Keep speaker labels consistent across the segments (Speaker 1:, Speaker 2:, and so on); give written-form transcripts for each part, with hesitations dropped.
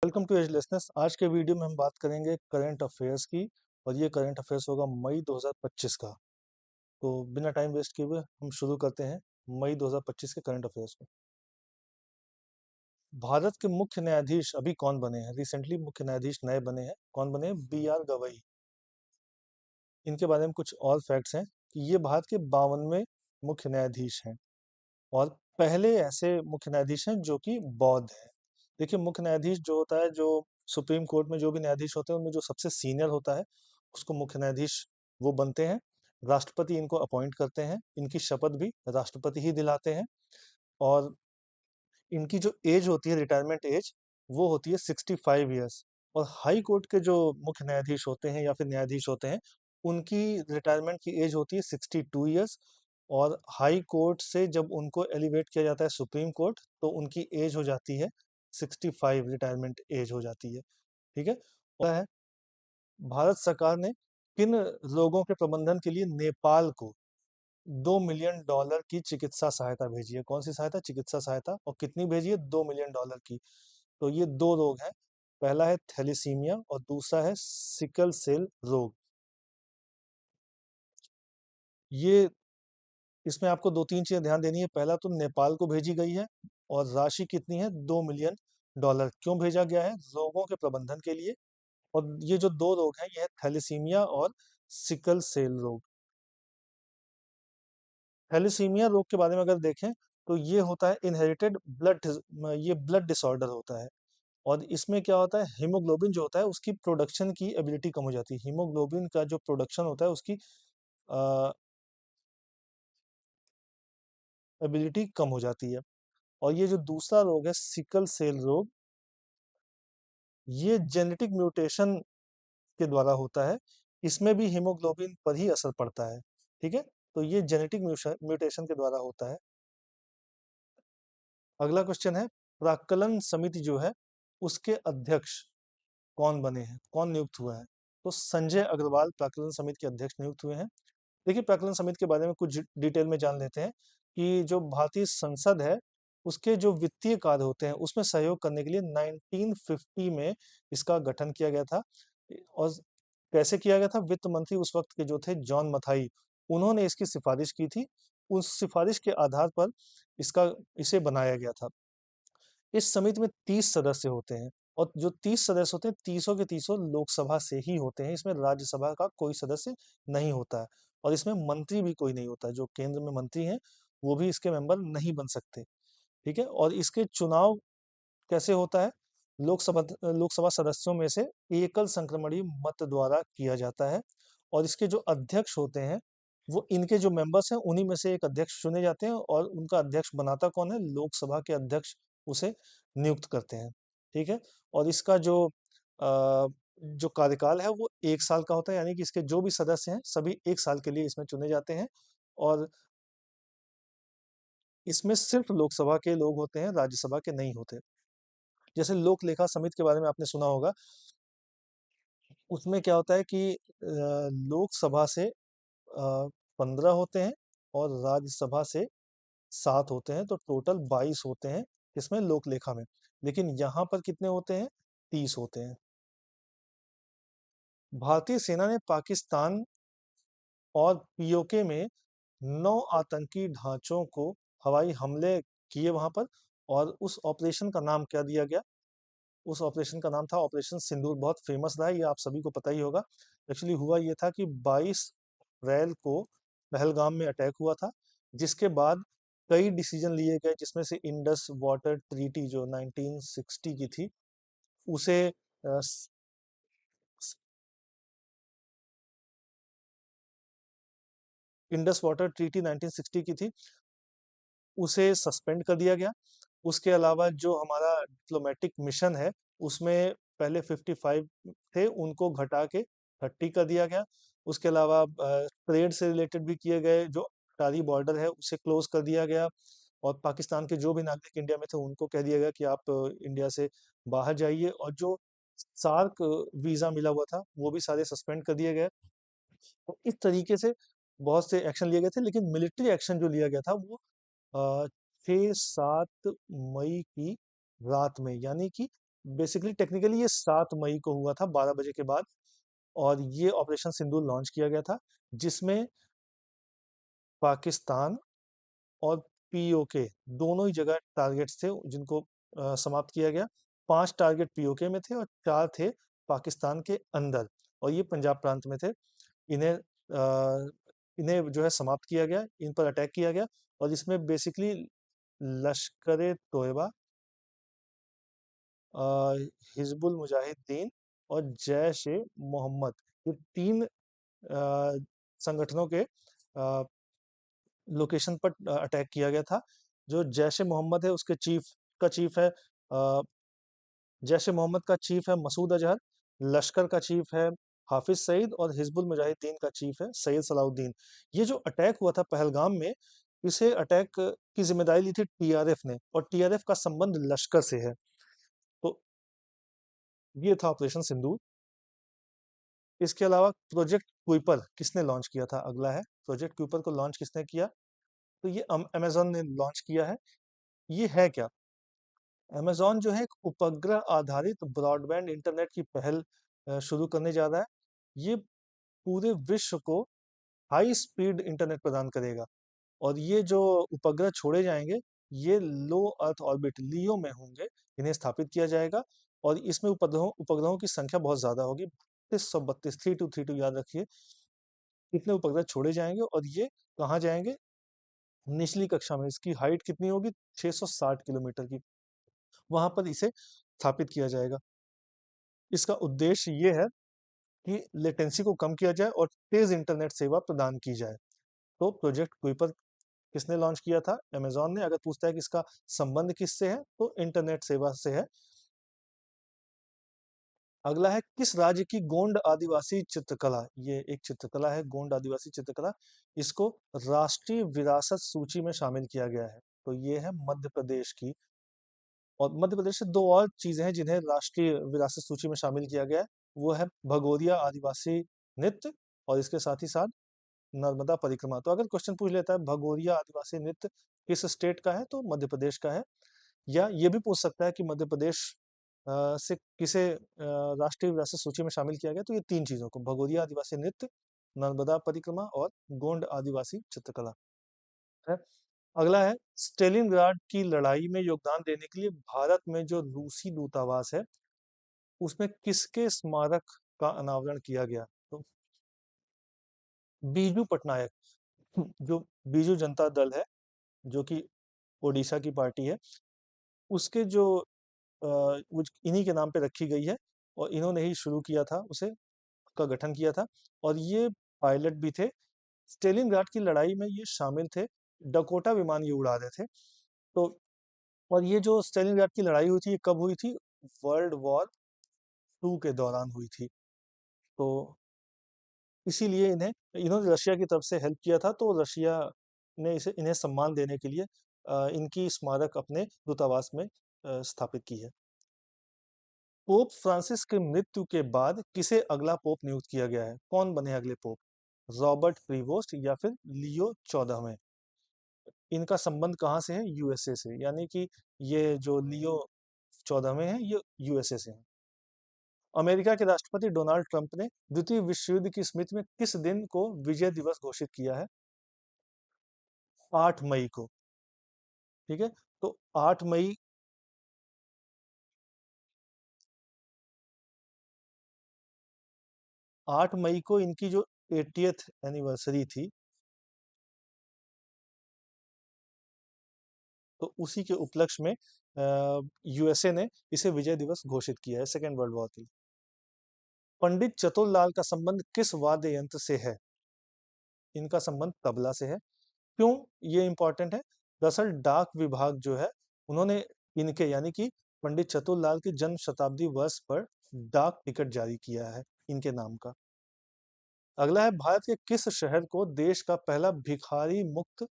Speaker 1: Welcome to एजलेसनेस। आज के video में हम बात करेंगे करंट अफेयर्स की। और ये करंट अफेयर्स होगा मई 2025 का। तो बिना टाइम वेस्ट किए हुए हम शुरू करते हैं मई 2025 के करंट अफेयर्स को। भारत के मुख्य न्यायाधीश अभी कौन बने हैं? रिसेंटली मुख्य न्यायाधीश नए बने हैं। कौन बने हैं? B.R. गवई। इनके बारे में कुछ और फैक्ट्स हैं कि ये भारत के 52वें मुख्य न्यायाधीश हैं और पहले ऐसे मुख्य न्यायाधीश हैं जो कि बौद्ध हैं। देखिए, मुख्य न्यायाधीश जो होता है, जो सुप्रीम कोर्ट में जो भी न्यायाधीश होते हैं उनमें जो सबसे सीनियर होता है उसको मुख्य न्यायाधीश वो बनते हैं। राष्ट्रपति इनको अपॉइंट करते हैं। इनकी शपथ भी राष्ट्रपति ही दिलाते हैं। और इनकी जो एज होती है, रिटायरमेंट एज, वो होती है 65 ईयर्स। और हाई कोर्ट के जो मुख्य न्यायाधीश होते हैं या फिर न्यायाधीश होते हैं उनकी रिटायरमेंट की एज होती है 62 ईयर्स। और हाई कोर्ट से जब उनको एलिवेट किया जाता है सुप्रीम कोर्ट तो उनकी एज हो जाती है 65, रिटायरमेंट एज हो जाती है। ठीक है। और है, भारत सरकार ने किन रोगों के प्रबंधन के लिए नेपाल को $2 मिलियन की चिकित्सा सहायता भेजी है? कौन सी सहायता? चिकित्सा सहायता। और कितनी भेजी है? $2 मिलियन की। तो ये दो रोग हैं। पहला है थैलीसीमिया और दूसरा है सिकल सेल रोग। ये इसमें आपको दो तीन चीजें ध्यान देनी है। पहला तो नेपाल को भेजी गई है और राशि कितनी है? $2 मिलियन। क्यों भेजा गया है? रोगों के प्रबंधन के लिए। और ये जो दो रोग हैं ये है थैलीसीमिया और सिकल सेल रोग। थैलीसीमिया रोग के बारे में अगर देखें तो ये होता है इनहेरिटेड ब्लड, ये ब्लड डिसऑर्डर होता है। और इसमें क्या होता है, हीमोग्लोबिन जो होता है उसकी प्रोडक्शन की एबिलिटी कम हो जाती है। हीमोग्लोबिन का जो प्रोडक्शन होता है उसकी एबिलिटी कम हो जाती है। और ये जो दूसरा रोग है सिकल सेल रोग, ये जेनेटिक म्यूटेशन के द्वारा होता है। इसमें भी हीमोग्लोबिन पर ही असर पड़ता है। ठीक है। तो ये जेनेटिक म्यूटेशन के द्वारा होता है। अगला क्वेश्चन है, प्राक्कलन समिति जो है उसके अध्यक्ष कौन बने हैं? कौन नियुक्त हुआ है? तो संजय अग्रवाल प्राक्कलन समिति के अध्यक्ष नियुक्त हुए हैं। देखिए, प्राक्कलन समिति के बारे में कुछ डिटेल में जान लेते हैं कि जो भारतीय संसद है उसके जो वित्तीय कार्य होते हैं उसमें सहयोग करने के लिए 1950 में इसका गठन किया गया था। और कैसे किया गया था? वित्त मंत्री उस वक्त के जो थे जॉन मथाई, उन्होंने इसकी सिफारिश की थी। उस सिफारिश के आधार पर इसका इसे बनाया गया था। इस समिति में 30 सदस्य होते हैं और जो 30 सदस्य होते हैं 30 के 30 लोकसभा से ही होते हैं। इसमें राज्यसभा का कोई सदस्य नहीं होता है। और इसमें मंत्री भी कोई नहीं होता है। जो केंद्र में मंत्री हैं वो भी इसके मेंबर नहीं बन सकते। ठीक है। और इसके चुनाव कैसे होता है? लोकसभा सदस्यों में से एकल संक्रमणीय मत द्वारा किया जाता है। और इसके जो अध्यक्ष होते हैं वो इनके जो मेंबर्स हैं उन्हीं में से एक अध्यक्ष चुने जाते हैं। और उनका अध्यक्ष बनाता कौन है? लोकसभा के अध्यक्ष उसे नियुक्त करते हैं। ठीक है। और इसका जो कार्यकाल है वो 1 साल का होता है, यानी कि इसके जो भी सदस्य हैं सभी 1 साल के लिए इसमें चुने जाते हैं। और इसमें सिर्फ लोकसभा के लोग होते हैं, राज्यसभा के नहीं होते। जैसे लोक लेखा समिति के बारे में आपने सुना होगा। उसमें क्या होता है कि लोकसभा से 15 होते हैं और राज्यसभा से 7 होते हैं, तो टोटल 22 होते हैं इसमें लोक लेखा में। लेकिन यहाँ पर कितने होते हैं? 30 होते हैं। भारतीय सेना ने पाकिस्तान और पीओके में 9 आतंकी ढांचों को हवाई हमले किए वहां पर। और उस ऑपरेशन का नाम क्या दिया गया? उस ऑपरेशन का नाम था ऑपरेशन सिंदूर। बहुत फेमस रहा है, ये आप सभी को पता ही होगा। एक्चुअली हुआ ये था कि 22 अप्रैल को पहलगाम में अटैक हुआ था, जिसके बाद कई डिसीजन लिए गए जिसमें से इंडस वाटर ट्रीटी जो 1960 की थी उसे इंडस वाटर ट्रीटी 1960 की थी, उसे सस्पेंड कर दिया गया। उसके अलावा जो हमारा डिप्लोमेटिक मिशन है उसमें पहले 55 थे, उनको घटा के 30 कर दिया गया। उसके अलावा ट्रेड से रिलेटेड भी किए गए, जो अटारी बॉर्डर है उसे क्लोज कर दिया गया। और पाकिस्तान के जो भी नागरिक इंडिया में थे उनको कह दिया गया कि आप इंडिया से बाहर जाइए। और जो सार्क वीजा मिला हुआ था वो भी सारे सस्पेंड कर दिए गए। तो इस तरीके से बहुत से एक्शन लिए गए थे। लेकिन मिलिट्री एक्शन जो लिया गया था वो 6-7 मई की रात में, यानी कि बेसिकली टेक्निकली ये 7 मई को हुआ था 12 बजे के बाद, और ये ऑपरेशन सिंदूर लॉन्च किया गया था, जिसमें पाकिस्तान और पीओके दोनों ही जगह टारगेट्स थे जिनको समाप्त किया गया। 5 टारगेट पीओके में थे और 4 थे पाकिस्तान के अंदर, और ये पंजाब प्रांत में थे। इन्हें इन्हें जो है समाप्त किया गया, इन पर अटैक किया गया, और इसमें बेसिकली लश्कर तोयबा, हिजबुल मुजाहिदीन और जैश ए मोहम्मद, ये 3 संगठनों के लोकेशन पर अटैक किया गया था। जो जैश ए मोहम्मद है उसके चीफ है जैश ए मोहम्मद का चीफ है मसूद अजहर, लश्कर का चीफ है हाफिज सईद, और हिजबुल मुजाहिदीन का चीफ है सैयद सलाउद्दीन। ये जो अटैक हुआ था पहलगाम में, इसे अटैक की जिम्मेदारी ली थी टीआरएफ ने, और टीआरएफ का संबंध लश्कर से है। तो ये था ऑपरेशन सिंदूर। इसके अलावा प्रोजेक्ट कुइपर किसने लॉन्च किया था, अगला है प्रोजेक्ट कुइपर को लॉन्च किसने किया, तो ये अमेजोन ने लॉन्च किया है। ये है क्या, अमेजोन जो है एक उपग्रह आधारित ब्रॉडबैंड इंटरनेट की पहल शुरू करने जा रहा है। ये पूरे विश्व को हाई स्पीड इंटरनेट प्रदान करेगा, और ये जो उपग्रह छोड़े जाएंगे, ये लो अर्थ ऑर्बिट लियो में होंगे, इन्हें स्थापित किया जाएगा, और इसमें उपग्रहों उपग्रहों की संख्या बहुत ज्यादा होगी, 3232, 3232 याद रखिए। इतने उपग्रह छोड़े जाएंगे, और ये कहाँ जाएंगे, निचली कक्षा में। इसकी हाइट कितनी होगी, 660 किलोमीटर की, वहां पर इसे स्थापित किया जाएगा। इसका उद्देश्य ये है कि लेटेंसी को कम किया जाए और तेज इंटरनेट सेवा प्रदान की जाए। तो प्रोजेक्ट कुइपर किसने लॉन्च किया था, अमेजॉन ने। अगर पूछता है कि इसका संबंध किससे है, तो इंटरनेट सेवा से है। अगला है किस राज्य की गोंड आदिवासी चित्रकला, ये एक चित्रकला है गोंड आदिवासी चित्रकला, इसको राष्ट्रीय विरासत सूची में शामिल किया गया है, तो ये है मध्य प्रदेश की। और मध्य प्रदेश से 2 और चीजें हैं जिन्हें राष्ट्रीय विरासत सूची में शामिल किया गया है, वो है भगोरिया आदिवासी नृत्य, और इसके साथ ही साथ नर्मदा परिक्रमा। तो अगर क्वेश्चन पूछ लेता है भगोरिया आदिवासी नृत्य किस स्टेट का है, तो मध्य प्रदेश का है। या ये भी पूछ सकता है कि मध्य प्रदेश से किसे राष्ट्रीय विरासत सूची में शामिल किया गया, तो ये 3 चीजों को, भगोरिया आदिवासी नृत्य, नर्मदा परिक्रमा और गोंड आदिवासी चित्रकला है। अगला है स्टेलिनग्राड की लड़ाई में योगदान देने के लिए भारत में जो रूसी दूतावास है, उसमें किसके स्मारक का अनावरण किया गया, तो बीजू पटनायक, जो बीजू जनता दल है, जो कि ओडिशा की पार्टी है, उसके जो इन्हीं के नाम पे रखी गई है, और इन्होंने ही शुरू किया था उसे, का गठन किया था, और ये पायलट भी थे। स्टेलिनग्राड की लड़ाई में ये शामिल थे, डकोटा विमान ये उड़ा रहे थे। तो और ये जो स्टेलिनग्राड की लड़ाई हुई थी, ये कब हुई थी, वर्ल्ड वॉर 2 के दौरान हुई थी। तो इसीलिए इन्होंने रशिया की तरफ से हेल्प किया था, तो रशिया ने इन्हें सम्मान देने के लिए इनकी स्मारक अपने दूतावास में स्थापित की है। पोप फ्रांसिस के मृत्यु के बाद किसे अगला पोप नियुक्त किया गया है, कौन बने अगले पोप, रॉबर्ट प्रीवोस्ट या फिर लियो 14वें। इनका संबंध कहाँ से है, यूएसए से, यानी कि ये जो लियो 14वें हैं, ये यूएसए से हैं। अमेरिका के राष्ट्रपति डोनाल्ड ट्रंप ने द्वितीय विश्व युद्ध की स्मृति में किस दिन को विजय दिवस घोषित किया है, 8 मई को। ठीक है, तो 8 मई, 8 मई को इनकी जो 80th एनिवर्सरी थी, तो उसी के उपलक्ष्य में यूएसए ने इसे विजय दिवस घोषित किया है सेकेंड वर्ल्ड वॉर के लिए। पंडित चतुरलाल का संबंध किस वाद्य यंत्र से है, इनका संबंध तबला से है। क्यों ये इंपॉर्टेंट है, दरअसल डाक विभाग जो है, उन्होंने इनके यानी कि पंडित चतुरलाल के जन्म शताब्दी वर्ष पर डाक टिकट जारी किया है इनके नाम का। अगला है भारत के किस शहर को देश का पहला भिखारी मुक्त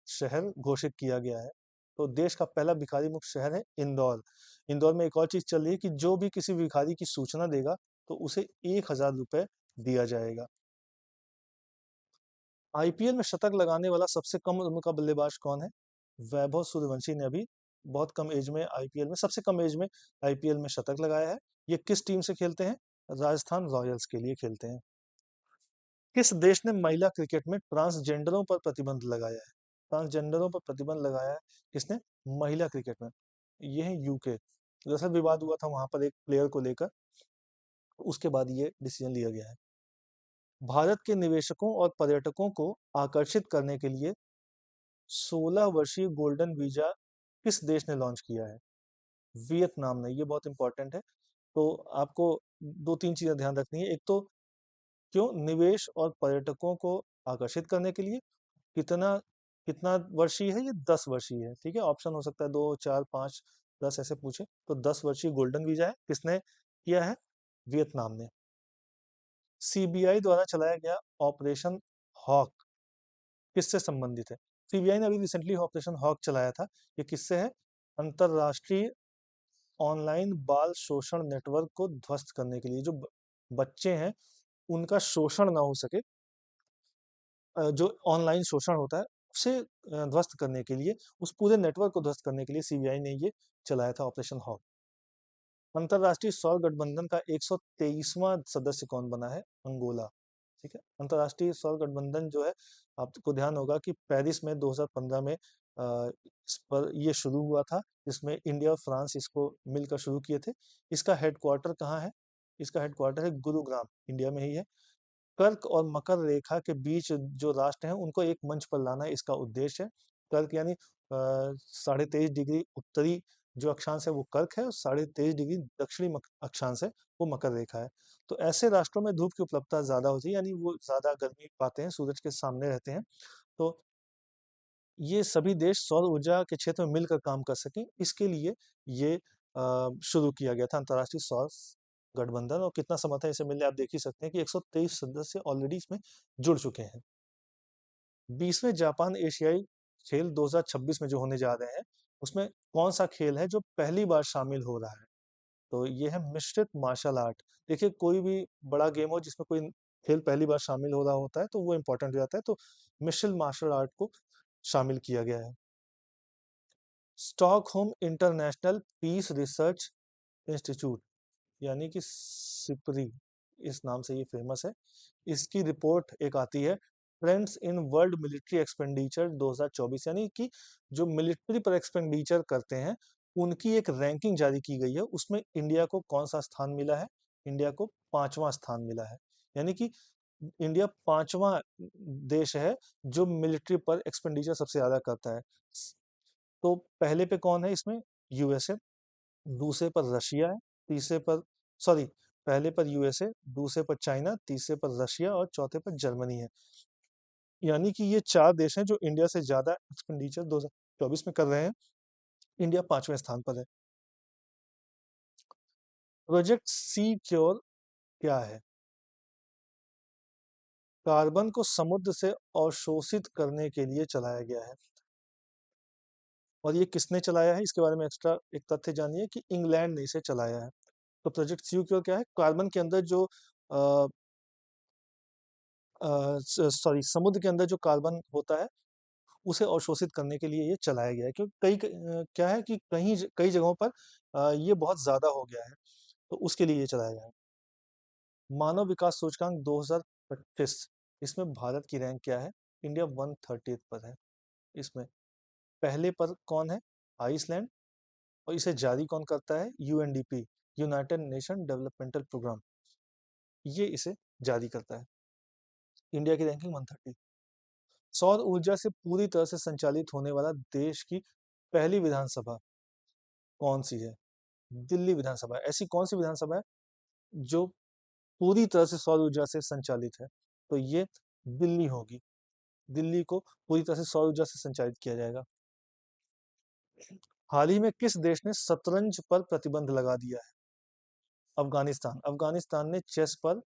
Speaker 1: शहर घोषित किया गया है, तो देश का पहला भिखारी मुक्त शहर है इंदौर। इंदौर में एक और चीज चल रही है कि जो भी किसी भिखारी की सूचना देगा, तो उसे 1,000 रुपए दिया जाएगा। आईपीएल में शतक लगाने वाला सबसे कम उम्र का बल्लेबाज कौन है, वैभव सूर्यवंशी ने अभी बहुत कम एज में आईपीएल में, सबसे कम एज में आईपीएल में शतक लगाया है। ये किस टीम से खेलते हैं? राजस्थान रॉयल्स के लिए खेलते हैं। किस देश ने महिला क्रिकेट में ट्रांसजेंडरों पर प्रतिबंध लगाया है? ट्रांसजेंडरों पर प्रतिबंध लगाया है किसने? महिला क्रिकेट में। ये है यूके। दरअसल विवाद हुआ था वहां पर एक प्लेयर को लेकर, उसके बाद ये डिसीजन लिया गया है। भारत के निवेशकों और पर्यटकों को आकर्षित करने के लिए 16 वर्षीय गोल्डन वीजा किस देश ने लॉन्च किया है? वियतनाम ने। ये बहुत इंपॉर्टेंट है। तो आपको दो तीन चीजें ध्यान रखनी है। एक तो क्यों निवेश और पर्यटकों को आकर्षित करने के लिए। कितना कितना वर्षीय है? ये 10 वर्षीय है। ठीक है, ऑप्शन हो सकता है 2, 4, 5, 10 ऐसे पूछे। तो 10 वर्षीय गोल्डन वीजा है। किसने किया है? वियतनाम ने। सीबीआई द्वारा चलाया गया ऑपरेशन हॉक किससे संबंधित है? सीबीआई ने अभी रिसेंटली ऑपरेशन हॉक चलाया था। ये किससे है? अंतरराष्ट्रीय ऑनलाइन बाल शोषण नेटवर्क को ध्वस्त करने के लिए, जो बच्चे हैं उनका शोषण ना हो सके, जो ऑनलाइन शोषण होता है उसे ध्वस्त करने के लिए, उस पूरे नेटवर्क को ध्वस्त करने के लिए सीबीआई ने ये चलाया था ऑपरेशन हॉक। अंतरराष्ट्रीय सौर गठबंधन का 123वां सदस्य कौन बना है? अंगोला। ठीक है, अंतरराष्ट्रीय सौर गठबंधन जो है, आपको ध्यान होगा कि पेरिस में 2015 में इस पर ये शुरू हुआ था, जिसमें इंडिया और फ्रांस इसको मिलकर शुरू किए थे। इसका हेडक्वार्टर कहाँ है? इसका हेडक्वार्टर है गुरुग्राम, इंडिया में ही है। कर्क और मकर रेखा के बीच जो राष्ट्र हैं उनको एक मंच पर लाना इसका उद्देश्य है। कर्क यानी 23.5 डिग्री उत्तरी जो अक्षांश है वो कर्क है, और 23.5 डिग्री दक्षिणी अक्षांश है वो मकर रेखा है। तो ऐसे राष्ट्रों में धूप की उपलब्धता ज्यादा होती है, यानी वो ज्यादा गर्मी पाते हैं, सूरज के सामने रहते हैं। तो ये सभी देश सौर ऊर्जा के क्षेत्र में मिलकर काम कर सकें, इसके लिए ये शुरू किया गया था अंतर्राष्ट्रीय सौर गठबंधन। और कितना समय था इसे मिलने, आप देख ही सकते हैं कि 123 सदस्य ऑलरेडी इसमें जुड़ चुके हैं। 20वें जापान एशियाई खेल 2026 में जो होने जा रहे हैं, उसमें कौन सा खेल है जो पहली बार शामिल हो रहा है? तो ये है मिश्रित मार्शल आर्ट। देखिए, कोई भी बड़ा गेम हो जिसमें कोई खेल पहली बार शामिल हो रहा होता है तो वो इम्पोर्टेंट हो जाता है। तो मिश्रित मार्शल आर्ट को शामिल किया गया है। Stockholm International Peace Research Institute, यानी कि सिपरी, इस नाम से ये फेमस है। इसकी रिपोर्ट एक आती है, trends in world military expenditure 2024, यानी कि जो मिलिट्री पर एक्सपेंडिचर करते हैं उनकी एक रैंकिंग जारी की गई है। उसमें इंडिया को कौन सा स्थान मिला है? इंडिया को 5वां स्थान मिला है। यानी कि इंडिया 5वां देश है जो मिलिट्री पर एक्सपेंडिचर सबसे ज्यादा करता है। तो पहले पे कौन है इसमें? यूएसए। दूसरे पर रशिया है। तीसरे पर, सॉरी, पहले पर यूएसए, दूसरे पर चाइना, तीसरे पर रशिया और चौथे पर जर्मनी है। यानी कि ये 4 देश हैं जो इंडिया से ज्यादा एक्सपेंडिचर 2024 में कर रहे हैं। इंडिया 5वें स्थान पर है। प्रोजेक्ट सी क्योर क्या है? कार्बन को समुद्र से अवशोषित करने के लिए चलाया गया है। और ये किसने चलाया है, इसके बारे में एक्स्ट्रा एक तथ्य जानिए कि इंग्लैंड ने इसे चलाया है। तो प्रोजेक्ट सी क्योर क्या है? कार्बन के अंदर जो सॉरी, समुद्र के अंदर जो कार्बन होता है उसे अवशोषित करने के लिए ये चलाया गया है। क्योंकि क्या है कि कई जगहों पर ये बहुत ज्यादा हो गया है, तो उसके लिए ये चलाया गया है। मानव विकास सूचकांक 2025, इसमें भारत की रैंक क्या है? इंडिया 130th पर है। इसमें पहले पर कौन है? आइसलैंड। और इसे जारी कौन करता है? UNDP, United Nation Developmental Programme, ये इसे जारी करता है। इंडिया की रैंकिंग 130। सौर ऊर्जा से पूरी तरह से संचालित होने वाला देश की पहली विधानसभा कौन सी है? दिल्ली विधानसभा। ऐसी कौन सी विधानसभा है जो पूरी तरह से सौर ऊर्जा से संचालित है? तो ये दिल्ली होगी। दिल्ली को पूरी तरह से सौर ऊर्जा से संचालित किया जाएगा। हाल ही में किस देश ने शतरंज पर प्रतिबंध लगा दिया है? अफगानिस्तान। अफगानिस्तान ने चेस पर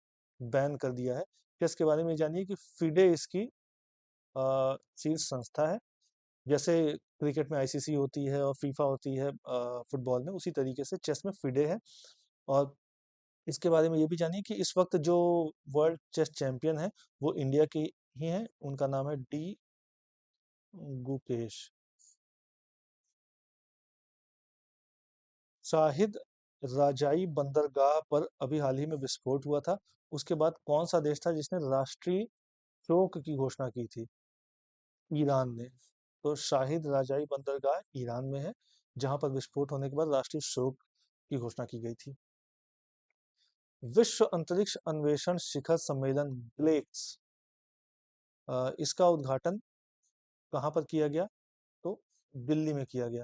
Speaker 1: बैन कर दिया है। चेस के बारे में जानिए कि फिडे इसकी शीर्ष संस्था है। जैसे क्रिकेट में आईसीसी होती है और फीफा होती है फुटबॉल में, उसी तरीके से चेस में फिडे है। और इसके बारे में ये भी जानिए कि इस वक्त जो वर्ल्ड चेस चैंपियन है वो इंडिया के ही हैं। उनका नाम है डी गुकेश। शाहिद राजाई बंदरगाह पर अभी हाल ही में विस्फोट हुआ था। उसके बाद कौन सा देश था जिसने राष्ट्रीय शोक की घोषणा की थी? ईरान ने। तो शाहिद राजाई बंदरगाह ईरान में है, जहां पर विस्फोट होने के बाद राष्ट्रीय शोक की घोषणा की गई थी। विश्व अंतरिक्ष अन्वेषण शिखर सम्मेलन ग्लेक्स, इसका उद्घाटन कहाँ पर किया गया? तो दिल्ली में किया गया।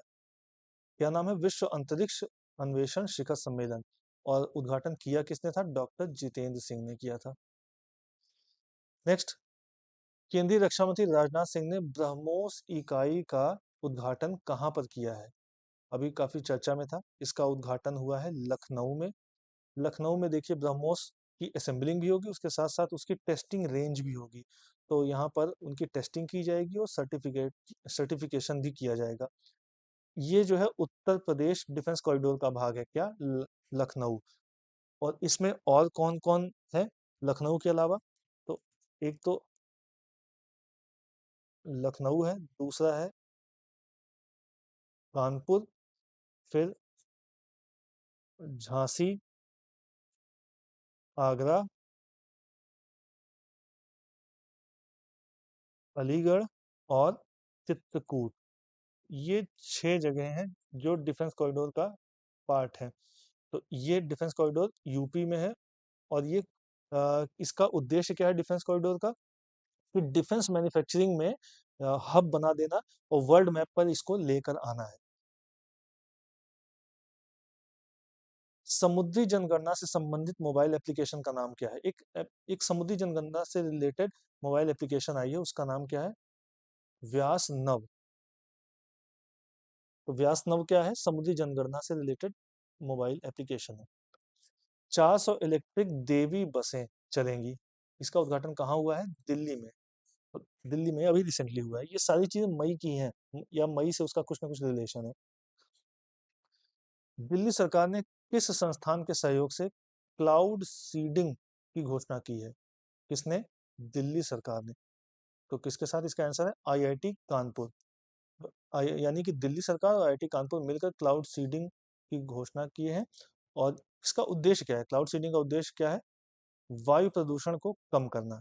Speaker 1: क्या नाम है? विश्व अंतरिक्ष अन्वेषण शिखर सम्मेलन। और उद्घाटन किया किसने था? डॉक्टर जितेंद्र सिंह ने किया था। नेक्स्ट, केंद्रीय रक्षा मंत्री राजनाथ सिंह ने ब्रह्मोस इकाई का उद्घाटन कहाँ पर किया है? अभी काफी चर्चा में था। इसका उद्घाटन हुआ है लखनऊ में। लखनऊ में देखिए ब्रह्मोस की असेंबलिंग भी होगी, उसके साथ साथ उसकी टेस्टिंग रेंज भी होगी। तो यहाँ पर उनकी टेस्टिंग की जाएगी और सर्टिफिकेशन भी किया जाएगा। ये जो है उत्तर प्रदेश डिफेंस कॉरिडोर का भाग है। क्या? लखनऊ। और इसमें और कौन कौन है लखनऊ के अलावा? तो एक तो लखनऊ है, दूसरा है कानपुर, फिर झांसी, आगरा, अलीगढ़ और चित्रकूट। ये 6 जगह हैं जो डिफेंस कॉरिडोर का पार्ट है। तो ये डिफेंस कॉरिडोर यूपी में है। और ये इसका उद्देश्य क्या है डिफेंस कॉरिडोर का? कि डिफेंस मैन्युफैक्चरिंग में हब बना देना और वर्ल्ड मैप पर इसको लेकर आना है। समुद्री जनगणना से संबंधित मोबाइल एप्लीकेशन का नाम क्या है? एक समुद्री जनगणना से रिलेटेड मोबाइल एप्लीकेशन आई है, उसका नाम क्या है? व्यास नव। तो व्यास नव क्या है? समुद्री जनगणना से रिलेटेड मोबाइल एप्लीकेशन है। 400 इलेक्ट्रिक देवी बसें चलेंगी। इसका उद्घाटन कहाँ हुआ है? दिल्ली में। और दिल्ली में अभी रिसेंटली हुआ है। ये सारी चीजें मई की हैं, या मई से उसका कुछ ना कुछ रिलेशन है। दिल्ली सरकार ने किस संस्थान के सहयोग से क्लाउड सीडिंग की घोषणा की है? किसने? दिल्ली सरकार ने। तो किसके साथ? इसका आंसर है आईआईटी कानपुर। यानी कि दिल्ली सरकार और आईआईटी कानपुर मिलकर क्लाउड सीडिंग की घोषणा की है। और इसका उद्देश्य क्या है? क्लाउड सीडिंग का उद्देश्य क्या है? वायु प्रदूषण को कम करना।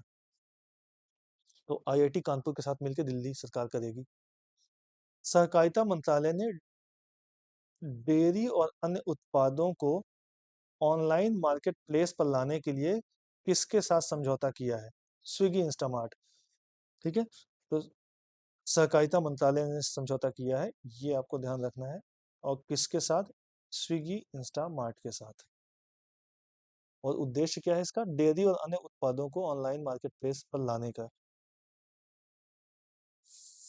Speaker 1: तो आईआईटी कानपुर के साथ मिलकर दिल्ली सरकार करेगी। सहकारिता मंत्रालय ने डेयरी और अन्य उत्पादों को ऑनलाइन मार्केट प्लेस पर लाने के लिए किसके साथ समझौता किया है? Swiggy Instamart. ठीक है। तो सहकारिता मंत्रालय ने समझौता किया है, ये आपको ध्यान रखना है। और किसके साथ? स्विगी इंस्टामार्ट के साथ। और उद्देश्य क्या है इसका? डेयरी और अन्य उत्पादों को ऑनलाइन मार्केट प्लेस पर लाने का।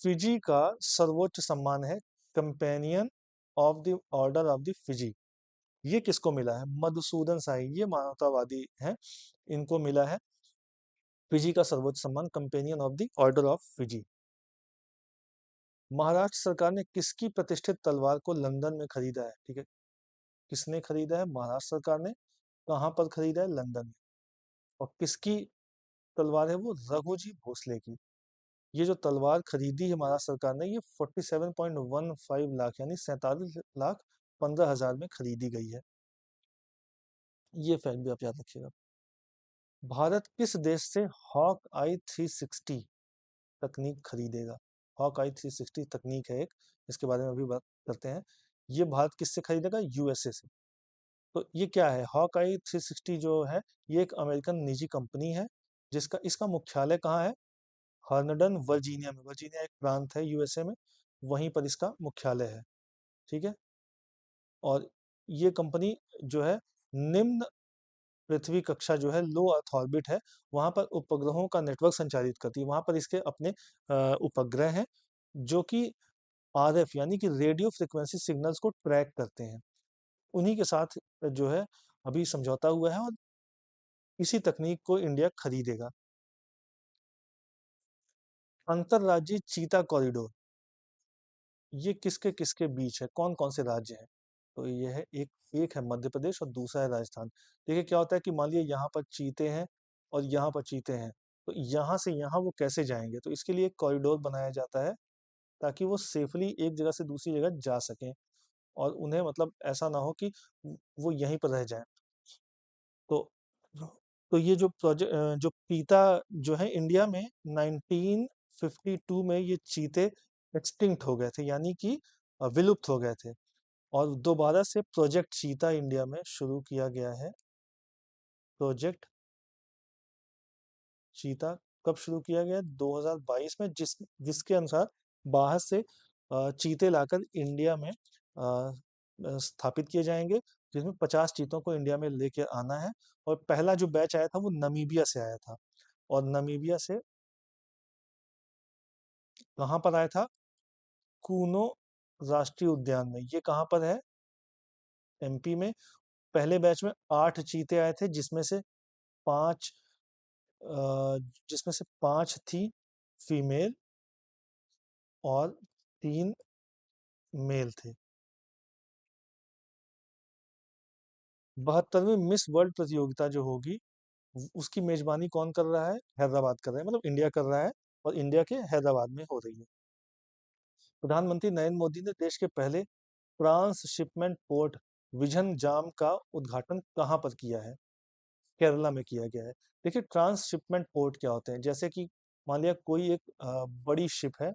Speaker 1: फिजी का सर्वोच्च सम्मान है companion of the order of the Fiji. ये किसको मिला है? मधुसूदन साई, ये मानवतावादी हैं, इनको मिला है फिजी का सर्वोच्च सम्मान companion of the order of Fiji. Maharashtra सरकार ने किसकी प्रतिष्ठित तलवार को लंदन में खरीदा है? ठीक है। किसने खरीदा है? महाराष्ट्र सरकार ने। कहाँ पर खरीदा है? लंदन में। और किसकी तलवार है वो? रघुजी भोसले की। ये जो तलवार खरीदी है महाराष्ट्र सरकार ने, ये 47.15 लाख यानी 47,15,000 में खरीदी गई है। ये फैक्ट भी आप याद रखिएगा। भारत किस देश से हॉक आई 360 तकनीक खरीदेगा? हॉक आई 360 तकनीक है एक, इसके बारे में अभी बात करते हैं। ये भारत किससे खरीदेगा? यूएसए से। तो ये क्या है? हॉक आई 360 जो है, ये एक अमेरिकन निजी कंपनी है, जिसका इसका मुख्यालय कहाँ है? हर्नडन वर्जीनिया में। वर्जीनिया एक प्रांत है यूएसए में, वहीं पर इसका मुख्यालय है। ठीक है। और ये कंपनी जो है निम्न पृथ्वी कक्षा जो है, लो अर्थ ऑर्बिट है, वहां पर उपग्रहों का नेटवर्क संचालित करती है। वहां पर इसके अपने उपग्रह हैं जो कि आरएफ यानी कि रेडियो फ्रिक्वेंसी सिग्नल्स को ट्रैक करते हैं। उन्हीं के साथ जो है अभी समझौता हुआ है, और इसी तकनीक को इंडिया खरीदेगा। अंतरराज्यीय चीता कॉरिडोर, ये किसके किसके बीच है? कौन कौन से राज्य हैं? तो ये है एक एक है मध्य प्रदेश और दूसरा है राजस्थान। देखिए क्या होता है कि मान लीजिए यहाँ पर चीते हैं और यहाँ पर चीते हैं, तो यहाँ से यहाँ वो कैसे जाएंगे? तो इसके लिए एक कॉरिडोर बनाया जाता है ताकि वो सेफली एक जगह से दूसरी जगह जा सकें। और उन्हें मतलब ऐसा ना हो कि वो यहीं पर रह जाएं। तो तो ये जो प्रोजेक्ट जो पीता जो है इंडिया में 1952 में ये चीते एक्सटिंक्ट हो गए थे, यानी कि विलुप्त हो गए थे। और दोबारा से प्रोजेक्ट चीता इंडिया में शुरू किया गया है। प्रोजेक्ट चीता कब शुरू किया गया? 2022 में, जिसके अनुसार बाहर से चीते लाकर इंडिया में स्थापित किए जाएंगे, जिसमें 50 चीतों को इंडिया में लेके आना है। और पहला जो बैच आया था वो नमीबिया से आया था। और नमीबिया से कहाँ पर आया था? कूनो राष्ट्रीय उद्यान में। ये कहाँ पर है? एमपी में। पहले बैच में 8 चीते आए थे, पांच जिसमें से 5 थी फीमेल और 3 मेल थे। 72वीं मिस वर्ल्ड प्रतियोगिता जो होगी, उसकी मेजबानी कौन कर रहा है? हैदराबाद कर रहा है, मतलब इंडिया कर रहा है। और इंडिया के हैदराबाद में हो रही है। प्रधानमंत्री नरेंद्र मोदी ने देश के पहले ट्रांसशिपमेंट पोर्ट विजन जाम का उद्घाटन कहाँ पर किया है? केरला में किया गया है। देखिए, ट्रांसशिपमेंट पोर्ट क्या होते हैं? जैसे कि मान लिया कोई एक बड़ी शिप है,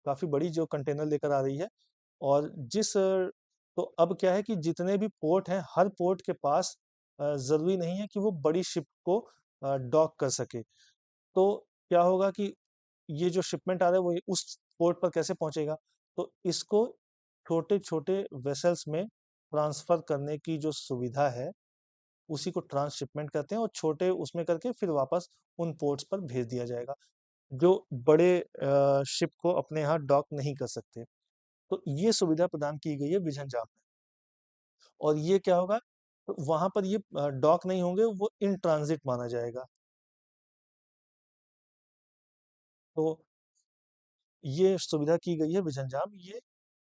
Speaker 1: काफी बड़ी, जो कंटेनर लेकर आ रही है। और तो अब क्या है कि जितने भी पोर्ट हैं, हर पोर्ट के पास जरूरी नहीं है कि वो बड़ी शिप को डॉक कर सके। तो क्या होगा कि ये जो शिपमेंट आ रहा है वो उस पोर्ट पर कैसे पहुंचेगा? तो इसको छोटे छोटे वेसल्स में ट्रांसफर करने की जो सुविधा है, उसी को ट्रांसशिपमेंट कहते हैं। और छोटे उसमें करके फिर वापस उन पोर्ट्स पर भेज दिया जाएगा, जो बड़े शिप को अपने यहाँ डॉक नहीं कर सकते। तो ये सुविधा प्रदान की गई है विजन जाम में। और ये क्या होगा? तो वहां पर ये डॉक नहीं होंगे, वो इन ट्रांजिट माना जाएगा। तो ये सुविधा की गई है विजन जाम। ये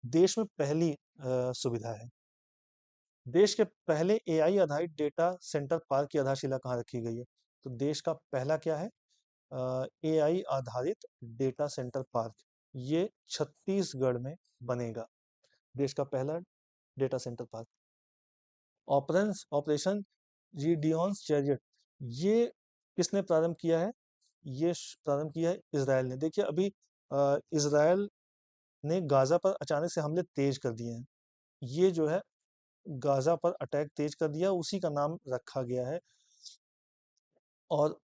Speaker 1: देश में पहली सुविधा है। देश के पहले एआई आधारित डेटा सेंटर पार्क की आधारशिला कहाँ रखी गई है? तो देश का पहला क्या है? एआई आधारित डेटा सेंटर पार्क। ये छत्तीसगढ़ में बनेगा, देश का पहला data centre park. Operation Gideon's chariot, ये किसने प्रारंभ किया है? ये प्रारंभ किया है इसराइल ने। देखिए, अभी इसराइल ने गाजा पर अचानक से हमले तेज कर दिए हैं। ये जो है, गाजा पर अटैक तेज कर दिया, उसी का नाम रखा गया है। और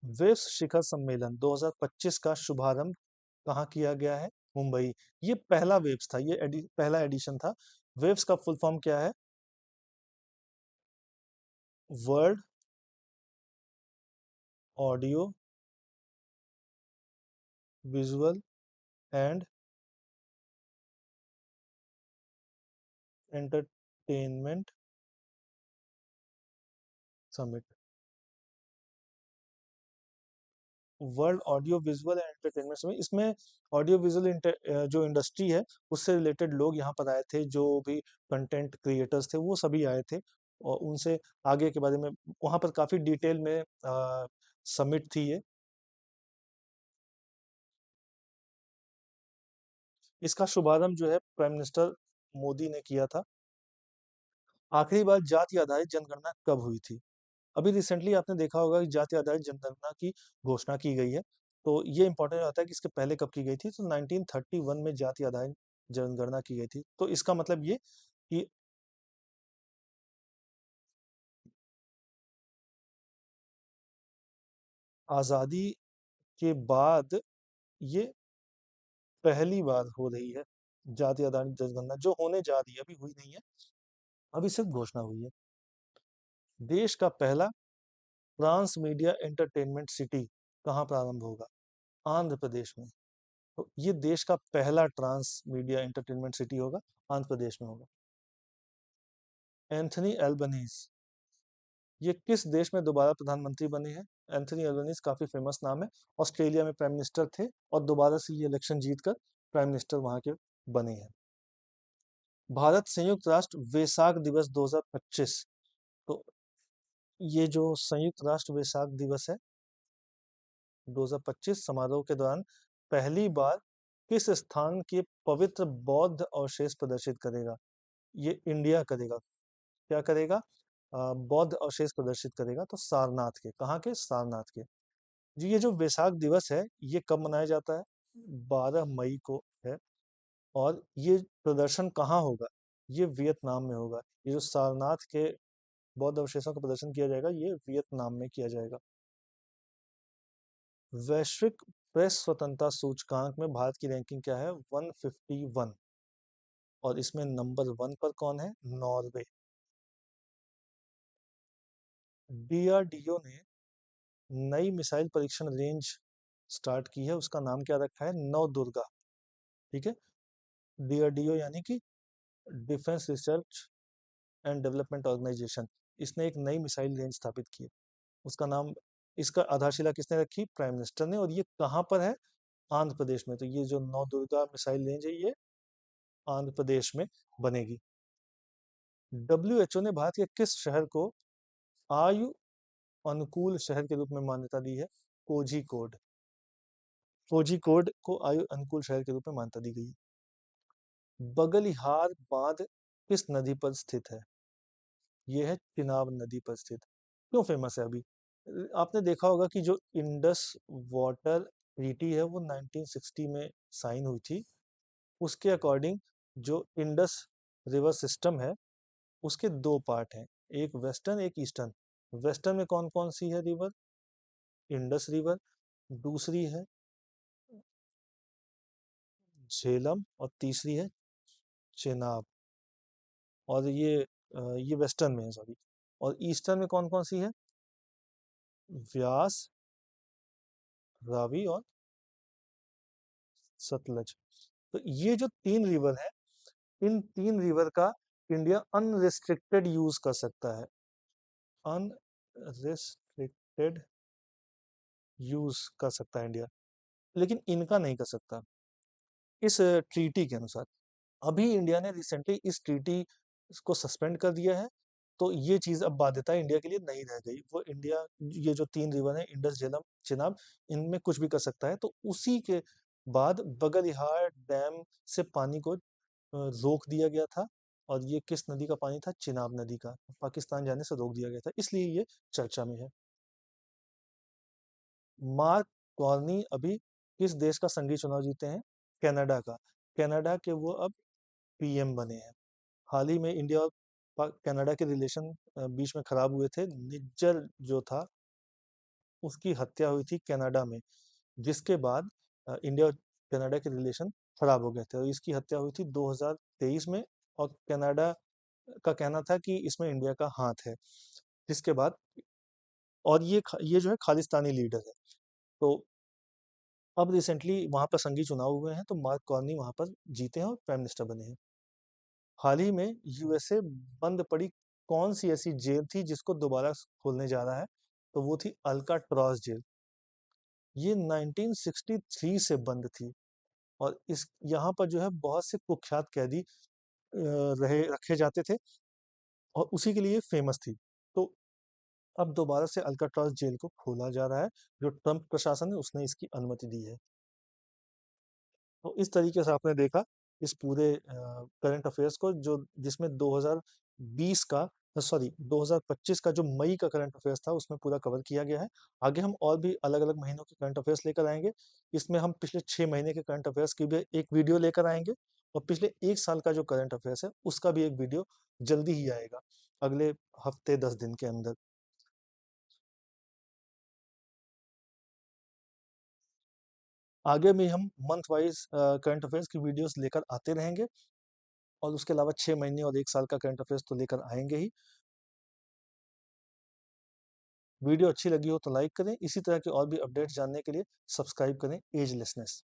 Speaker 1: वेव्स शिखर सम्मेलन 2025 का शुभारंभ कहाँ किया गया है? मुंबई। ये पहला वेव्स था, ये पहला एडिशन था। वेव्स का फुल फॉर्म क्या है? World audio visual and entertainment summit. World audio visual and entertainment summit, इसमें ऑडियो विजुअल जो इंडस्ट्री है, उससे रिलेटेड लोग यहाँ पर आए थे। जो भी कंटेंट क्रिएटर्स थे वो सभी आए थे, और उनसे आगे के बारे में वहाँ पर काफी डिटेल में समिट थी ये। इसका शुभारंभ जो है प्राइम मिनिस्टर मोदी ने किया था। आखिरी बार जाति आधारित जनगणना कब हुई थी? अभी रिसेंटली आपने देखा होगा कि जाति आधारित जनगणना की घोषणा की गई है। तो ये इंपॉर्टेंट होता है कि इसके पहले कब की गई थी। तो 1931 में जाति आधारित जनगणना की गई थी। तो इसका मतलब ये कि आजादी के बाद ये पहली बार हो रही है जाति आधारित जनगणना, जो होने जा रही है, अभी हुई नहीं है, अभी सिर्फ घोषणा हुई है। देश का पहला ट्रांस मीडिया एंटरटेनमेंट सिटी कहाँ प्रारंभ होगा? आंध्र प्रदेश में। तो ये देश का पहला ट्रांस मीडिया एंटरटेनमेंट सिटी होगा, आंध्र प्रदेश में होगा। एंथनी एल्बनीज, ये किस देश में दोबारा प्रधानमंत्री बने हैं? एंथनी एल्बनीज काफी फेमस नाम है। ऑस्ट्रेलिया में प्राइम मिनिस्टर थे, और दोबारा से ये इलेक्शन जीतकर प्राइम मिनिस्टर वहां के बने हैं। भारत संयुक्त राष्ट्र वैसाख दिवस 2025। तो ये जो संयुक्त राष्ट्र वैसाख दिवस है 2025 समारोह के दौरान पहली बार किस स्थान के पवित्र बौद्ध अवशेष प्रदर्शित करेगा? ये इंडिया करेगा। क्या करेगा? बौद्ध अवशेष प्रदर्शित करेगा, तो सारनाथ के। कहाँ के? सारनाथ के। जी, ये जो वैशाख दिवस है, ये कब मनाया जाता है? 12 मई को है। और ये प्रदर्शन कहाँ होगा? ये वियतनाम में होगा। ये जो सारनाथ के बौद्ध अवशेषों का प्रदर्शन किया जाएगा, ये वियतनाम में किया जाएगा। वैश्विक प्रेस स्वतंत्रता सूचकांक में भारत की रैंकिंग क्या है? 151। और इसमें नंबर 1 पर कौन है? नॉर्वे। डीआरडीओ ने नई मिसाइल परीक्षण रेंज स्टार्ट की है, उसका नाम क्या रखा है? नवदुर्गा। ठीक है। डीआरडीओ यानी कि Defence Research and Development Organisation, इसने एक नई मिसाइल रेंज स्थापित की है। उसका नाम, इसका आधारशिला किसने रखी? प्राइम मिनिस्टर ने। और ये कहाँ पर है? आंध्र प्रदेश में। तो ये जो नवदुर्गा मिसाइल रेंज है, ये आंध्र प्रदेश में बनेगी। डब्ल्यूएचओ ने भारत के किस शहर को आयु अनुकूल शहर के रूप में मान्यता दी है? कोझिकोड। कोझिकोड को आयु अनुकूल शहर के रूप में मान्यता दी गई है। बगलिहार बांध किस नदी पर स्थित है? ये है चिनाब नदी पर स्थित। क्यों फेमस है? अभी आपने देखा होगा कि जो इंडस वाटर ट्रीटी है, वो 1960 में साइन हुई थी। उसके अकॉर्डिंग जो इंडस रिवर सिस्टम है, उसके दो पार्ट हैं, एक वेस्टर्न एक ईस्टर्न। वेस्टर्न में कौन कौन सी है रिवर? इंडस रिवर, दूसरी है झेलम, और तीसरी है चेनाब। और ये वेस्टर्न में है, सॉरी। और ईस्टर्न में कौन कौन सी है? व्यास, रावी और सतलज। तो ये जो 3 रिवर है, इन 3 रिवर का इंडिया अनरिस्ट्रिक्टेड यूज कर सकता है। अनरिस्ट्रिक्टेड यूज कर सकता है इंडिया, लेकिन इनका नहीं कर सकता इस ट्रीटी के अनुसार। अभी इंडिया ने रिसेंटली इस ट्रीटी को सस्पेंड कर दिया है, तो ये चीज अब बाध्यता इंडिया के लिए नहीं रह गई। वो इंडिया, ये जो 3 रिवर है, इंडस, झेलम, चिनाब, इनमें कुछ भी कर सकता है। तो उसी के बाद बगलिहार डैम से पानी को रोक दिया गया था। और ये किस नदी का पानी था? चिनाब नदी का। पाकिस्तान जाने से रोक दिया गया था, इसलिए ये चर्चा में है। मार्क कॉर्नी अभी किस देश का संघीय चुनाव जीते हैं? कनाडा का। कनाडा के वो अब पीएम बने हैं। हाल ही में इंडिया और कनाडा के रिलेशन बीच में खराब हुए थे। निज्जर जो था, उसकी हत्या हुई थी कनाडा में, जिसके बाद इंडिया और कनाडा के रिलेशन खराब हो गए थे। और इसकी हत्या हुई थी 2023 में। और कनाडा का कहना था कि इसमें इंडिया का हाथ है। जिसके बाद, और ये जो है खालिस्तानी लीडर है। तो अब रिसेंटली वहां पर संघीय चुनाव हुए हैं, तो मार्क कॉर्नी वहां पर जीते हैं और प्राइम मिनिस्टर बने हैं। हाल ही में यूएसए बंद पड़ी कौन सी ऐसी जेल थी जिसको दोबारा खोलने जा रहा है? तो वो थी अल्काट्रॉस जेल। ये 1963 से बंद थी। और इस यहाँ पर जो है बहुत से कुख्यात कैदी रहे रखे जाते थे, और उसी के लिए फेमस थी। तो अब दोबारा से अल्काट्रॉस जेल को खोला जा रहा है। जो ट्रम्प प्रशासन है, उसने इसकी अनुमति दी है। तो इस तरीके से आपने देखा इस पूरे करंट अफेयर्स को, जो जिसमें 2020 का, सॉरी, 2025 का जो मई का करंट अफेयर्स था, उसमें पूरा कवर किया गया है। आगे हम और भी अलग अलग महीनों के करंट अफेयर्स लेकर आएंगे। इसमें हम पिछले 6 महीने के करंट अफेयर्स की भी एक वीडियो लेकर आएंगे। और पिछले 1 साल का जो करंट अफेयर्स है, उसका भी एक वीडियो जल्दी ही आएगा, अगले हफ्ते 10 दिन के अंदर। आगे भी हम मंथ वाइज करंट अफेयर्स की वीडियोस लेकर आते रहेंगे। और उसके अलावा 6 महीने और 1 साल का करंट अफेयर्स तो लेकर आएंगे ही। वीडियो अच्छी लगी हो तो लाइक करें। इसी तरह के और भी अपडेट्स जानने के लिए सब्सक्राइब करें एजलेसनेस।